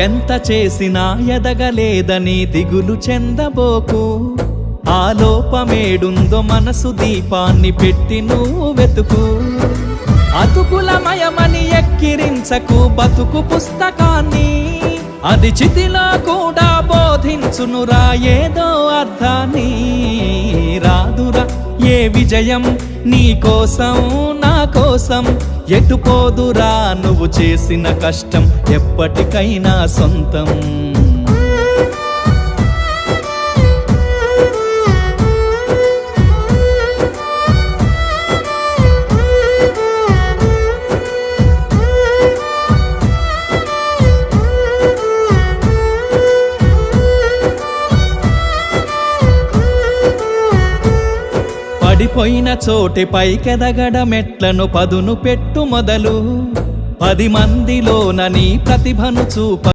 ఎంత చేసినా ఎదగలేదని దిగులు చెందబోకు. ఆ లోపమేడుందో మనసు దీపాన్ని పెట్టి నువ్వు వెతుకు. అతుకులమయమని ఎక్కిరించకు బతుకు పుస్తకాన్ని, అది చితిలో కూడా బోధించునురా ఏదో అర్థాన్ని. రాదురా ఏ విజయం నీ కోసం నా కోసం, ఎటుపోదురా నువ్వు చేసిన కష్టం ఎప్పటికైనా సొంతం. పడిపోయిన చోటి పైకెదగడ మెట్లను పదును పెట్టు మొదలు. 10 మందిలోన నీ ప్రతిభను చూప